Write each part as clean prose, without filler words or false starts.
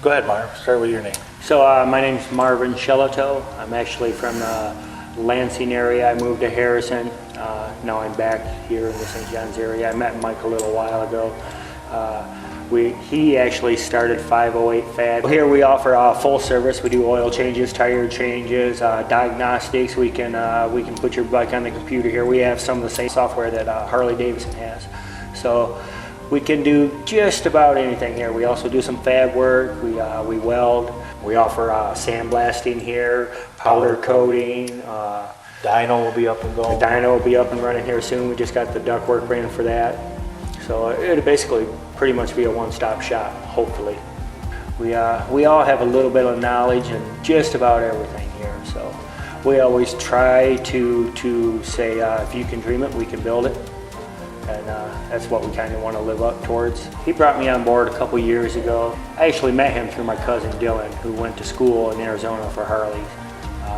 Go ahead, Marv. Start with your name. So my name's Marvin Shelato. I'm actually from the Lansing area. I moved to Harrison. Now I'm back here in the St. Johns area. I met Mike a little while ago. He actually started 508 Fab. Here we offer full service. We do oil changes, tire changes, diagnostics. We can put your bike on the computer here. We have some of the same software that Harley Davidson has. So we can do just about anything here. We also do some fab work. We weld. We offer sandblasting here, powder coating. Dyno will be up and going. The dyno will be up and running here soon. We just got the ductwork ran for that. So it'll basically pretty much be a one-stop shop, hopefully. We all have a little bit of knowledge in just about everything here. So we always try to say, if you can dream it, we can build it. And that's what we kind of want to live up towards. He brought me on board a couple years ago. I actually met him through my cousin Dylan, who went to school in Arizona for Harley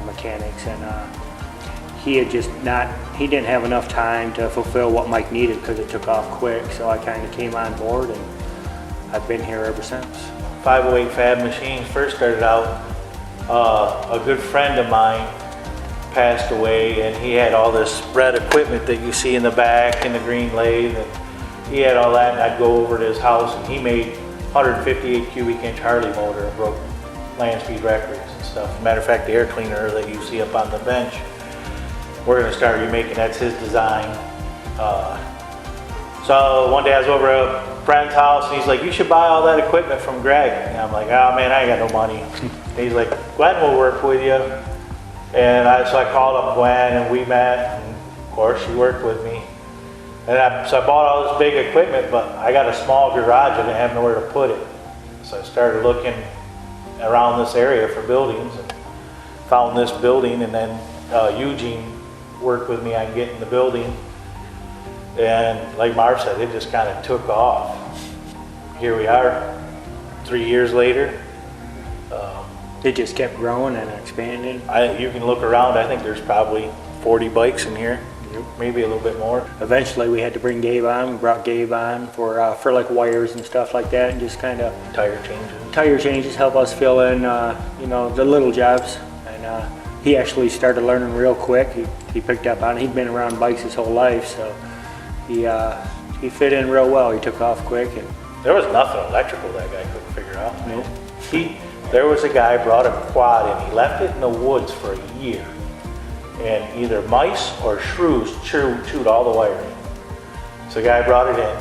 mechanics, and he didn't have enough time to fulfill what Mike needed because it took off quick. So I kind of came on board, and I've been here ever since. 508 Fab Machines first started out. A good friend of mine passed away, and he had all this red equipment that you see in the back and the green lathe, and he had all that, and I'd go over to his house, and he made 158 cubic inch Harley motor and broke land speed records and stuff. As a matter of fact, the air cleaner that you see up on the bench, we're going to start remaking. That's his design. So one day I was over at a friend's house, and he's like, "You should buy all that equipment from Greg." And I'm like, "Oh man, I ain't got no money." And he's like, "Gwen will work with you." And so I called up Gwen, and we met, and of course she worked with me. And so I bought all this big equipment, but I got a small garage. I didn't have nowhere to put it. So I started looking around this area for buildings, and found this building, and then Eugene worked with me on getting the building. And like Marv said, it just kind of took off. Here we are, 3 years later. It just kept growing and expanding. You can look around. I think there's probably 40 bikes in here, maybe a little bit more. Eventually, we had to bring Gabe on. We brought Gabe on for like wires and stuff like that, and just kind of tire changes, help us fill in, the little jobs. And he actually started learning real quick. He picked up on it. He'd been around bikes his whole life, so he fit in real well. He took off quick, and there was nothing electrical that guy couldn't figure out. Nope. There was a guy brought a quad in. He left it in the woods for a year, and either mice or shrews chewed all the wiring. So the guy brought it in,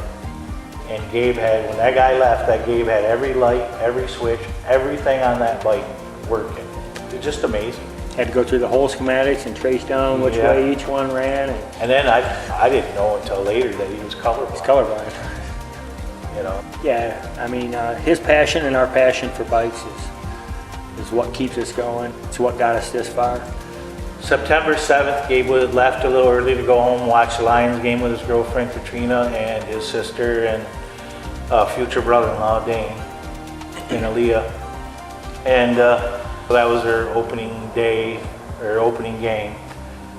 and when that guy left, Gabe had every light, every switch, everything on that bike working. It's just amazing. Had to go through the whole schematics and trace down which way each one ran. And then I didn't know until later that he was colorblind. He's colorblind. Yeah, I mean, his passion and our passion for bikes is what keeps us going. It's what got us this far. September 7th, Gabe left a little early to go home, watch the Lions game with his girlfriend Katrina and his sister and future brother-in-law Dane and Aaliyah. And that was their opening day, or opening game.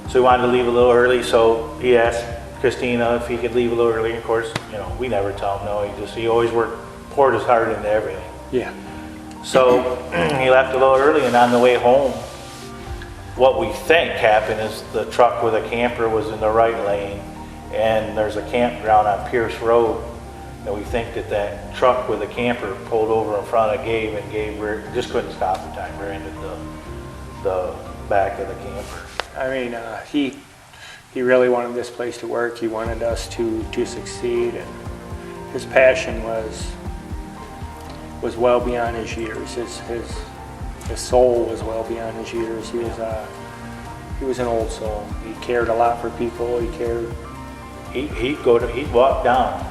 So he wanted to leave a little early, so he asked Christina if he could leave a little early. Of course, we never tell him no. He always poured his heart into everything. Yeah. So he left a little early, and on the way home, what we think happened is the truck with a camper was in the right lane, and there's a campground on Pierce Road, and we think that truck with a camper pulled over in front of Gabe, and Gabe just couldn't stop in time, ran into the back of the camper. I mean, he really wanted this place to work. He wanted us to succeed, and his passion was well beyond his years. His soul was well beyond his years. He was an old soul. He cared a lot for people. He cared. He'd walk down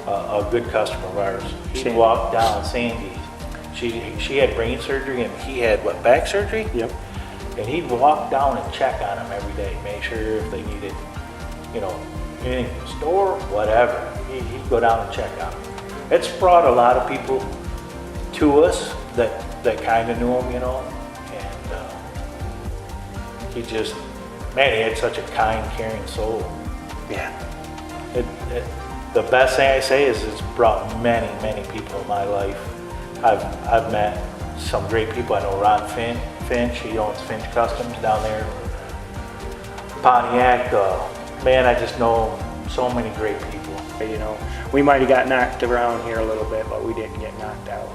a good customer of ours. He'd walk down Sandy. She had brain surgery, and he had back surgery. Yep. And he'd walk down and check on them every day, make sure if they needed, anything in the store, whatever. He'd go down and check on them. It's brought a lot of people to us that kind of knew him, and he had such a kind, caring soul. Yeah. The best thing I say is it's brought many, many people in my life I've met some great people. I know Ron Finch, he owns Finch Customs down there, Pontiac. Man, I just know so many great people. You know, we might have got knocked around here a little bit, but we didn't get knocked out.